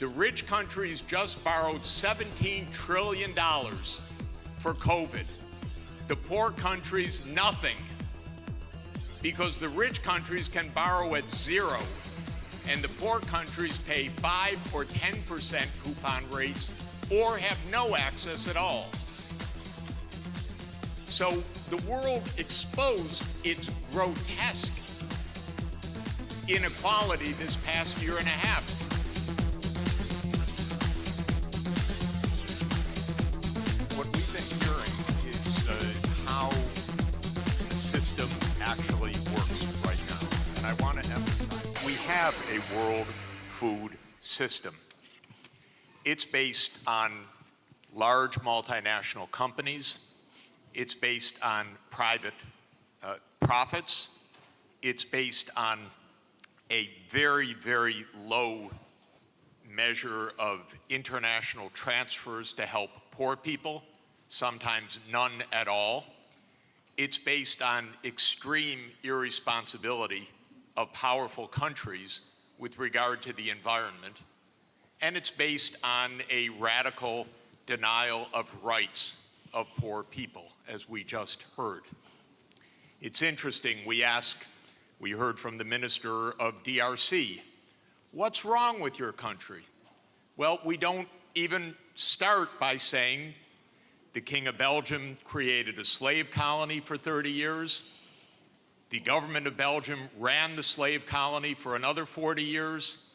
The rich countries just borrowed $17 trillion for COVID. The poor countries, nothing. Because the rich countries can borrow at zero, and the poor countries pay 5 or 10% coupon rates or have no access at all. So the world exposed its grotesque inequality this past year and a half. What we've been hearing is how the system actually works right now. And I want to emphasize, we have a world food system. It's based on large multinational companies. It's based on private profits. It's based on a very, very low measure of international transfers to help poor people, sometimes none at all. It's based on extreme irresponsibility of powerful countries with regard to the environment. And it's based on a radical denial of rights of poor people, as we just heard. It's interesting, we heard from the minister of DRC, what's wrong with your country? Well, we don't even start by saying the King of Belgium created a slave colony for 30 years. The government of Belgium ran the slave colony for another 40 years.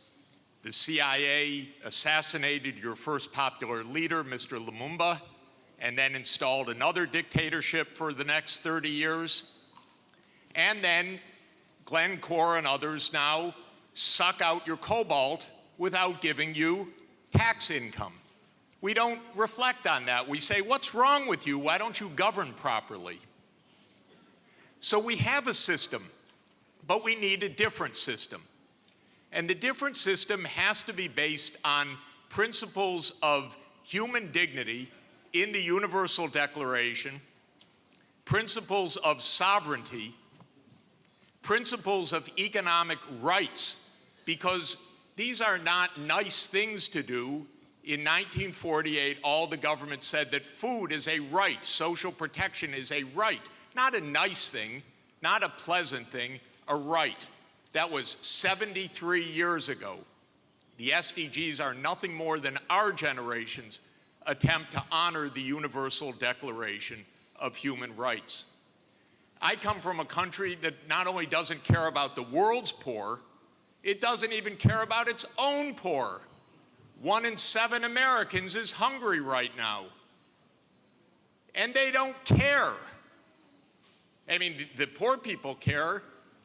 The CIA assassinated your first popular leader, Mr. Lumumba, and then installed another dictatorship for the next 30 years. And then Glencore and others now suck out your cobalt without giving you tax income. We don't reflect on that. We say, what's wrong with you? Why don't you govern properly? So we have a system, but we need a different system. And the different system has to be based on principles of human dignity in the Universal Declaration, principles of sovereignty, principles of economic rights, because these are not nice things to do. In 1948, all the government said that food is a right, social protection is a right, not a nice thing, not a pleasant thing, a right. That was 73 years ago. The SDGs are nothing more than our generation's attempt to honor the Universal Declaration of Human Rights. I come from a country that not only doesn't care about the world's poor, it doesn't even care about its own poor. 1 in 7 Americans is hungry right now. And they don't care. I mean, the poor people care,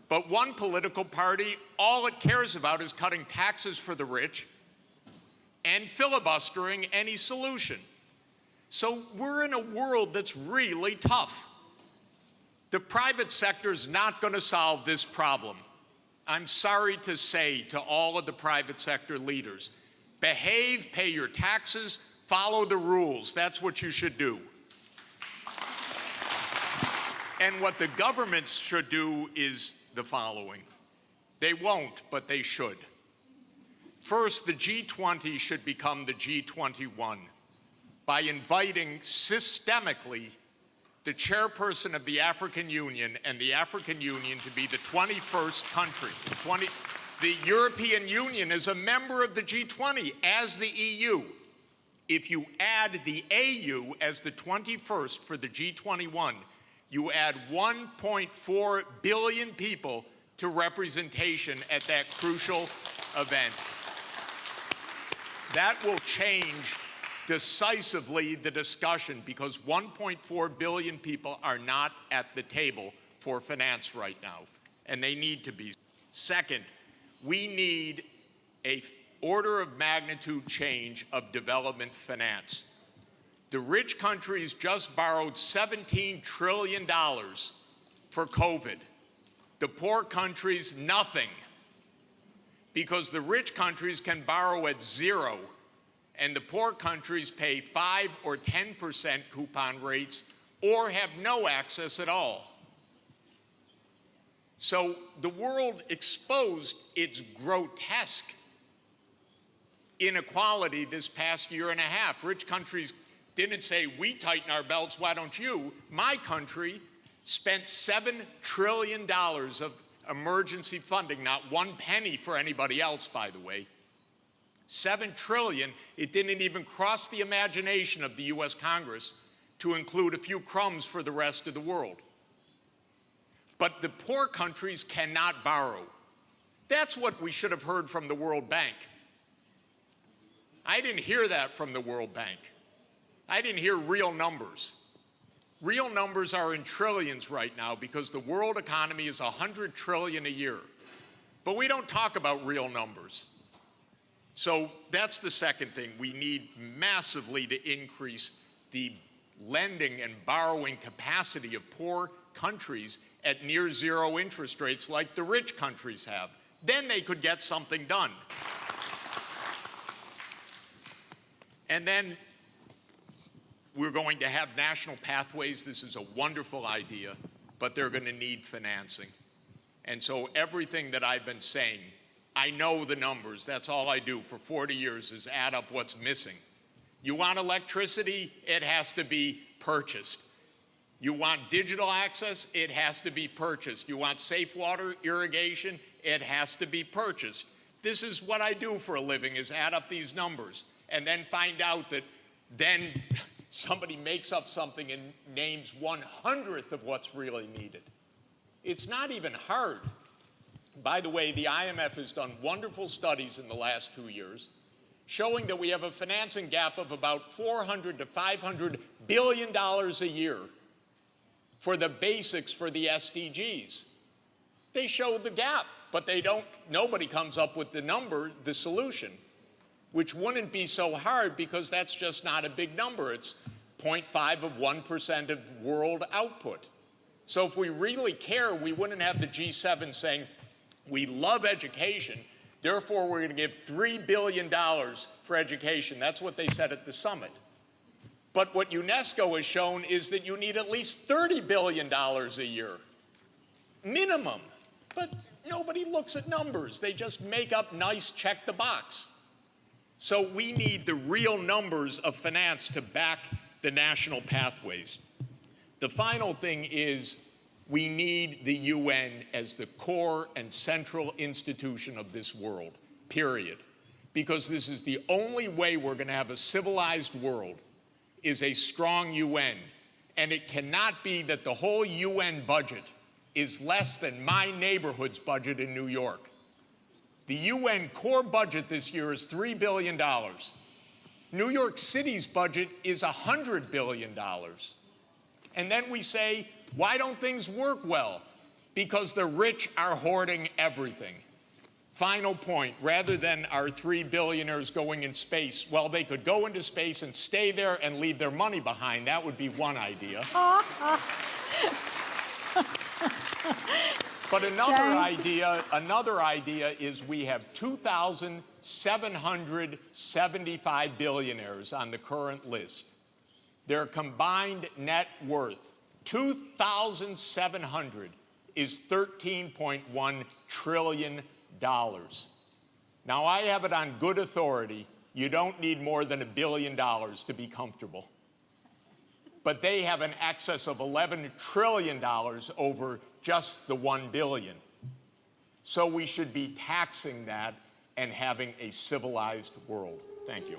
but one political party, all it cares about is cutting taxes for the rich and filibustering any solution. So we're in a world that's really tough. The private sector's not going to solve this problem. I'm sorry to say to all of the private sector leaders, behave, pay your taxes, follow the rules. That's what you should do. And what the governments should do is the following. They won't, but they should. First, the G20 should become the G21 by inviting systemically the chairperson of the African Union and the African Union to be the 21st country. The European Union is a member of the G20 as the EU. If you add the AU as the 21st for the G21, you add 1.4 billion people to representation at that crucial event. That will change decisively the discussion, because 1.4 billion people are not at the table for finance right now, and they need to be. Second, we need an order of magnitude change of development finance. The rich countries just borrowed $17 trillion for COVID. The poor countries, nothing. Because the rich countries can borrow at zero, and the poor countries pay 5 or 10% coupon rates or have no access at all. So the world exposed its grotesque inequality this past year and a half. Rich countries didn't say, we tighten our belts, why don't you? My country spent $7 trillion of emergency funding, not one penny for anybody else, by the way. $7 trillion, it didn't even cross the imagination of the US Congress to include a few crumbs for the rest of the world. But the poor countries cannot borrow. That's what we should have heard from the World Bank. I didn't hear that from the World Bank. I didn't hear real numbers. Real numbers are in trillions right now because the world economy is 100 trillion a year. But we don't talk about real numbers. So that's the second thing. We need massively to increase the lending and borrowing capacity of poor countries at near zero interest rates like the rich countries have. Then they could get something done. And then we're going to have national pathways. This is a wonderful idea, but they're going to need financing. And so everything that I've been saying, I know the numbers. That's all I do for 40 years is add up what's missing. You want electricity? It has to be purchased. You want digital access? It has to be purchased. You want safe water irrigation? It has to be purchased. This is what I do for a living, is add up these numbers and then find out that then somebody makes up something and names 1/100th of what's really needed. It's not even hard. By the way, the IMF has done wonderful studies in the last 2 years showing that we have a financing gap of about $400 to $500 billion a year for the basics for the SDGs. They show the gap, but nobody comes up with the number, the solution, which wouldn't be so hard because that's just not a big number. It's 0.5 of 1% of world output. So if we really care, we wouldn't have the G7 saying, we love education, therefore we're going to give $3 billion for education. That's what they said at the summit. But what UNESCO has shown is that you need at least $30 billion a year, minimum. But nobody looks at numbers. They just make up nice check the box. So we need the real numbers of finance to back the national pathways. The final thing is we need the UN as the core and central institution of this world, period. Because this is the only way we're going to have a civilized world, is a strong UN. And it cannot be that the whole UN budget is less than my neighborhood's budget in New York. The UN core budget this year is $3 billion. New York City's budget is $100 billion. And then we say, why don't things work well? Because the rich are hoarding everything. Final point, rather than our 3 billionaires going in space, well, they could go into space and stay there and leave their money behind. That would be one idea. But another idea is we have 2,775 billionaires on the current list. Their combined net worth, 2,700, is $13.1 trillion. Now, I have it on good authority, you don't need more than $1 billion to be comfortable. But they have an excess of $11 trillion over just the $1 billion. So we should be taxing that and having a civilized world. Thank you.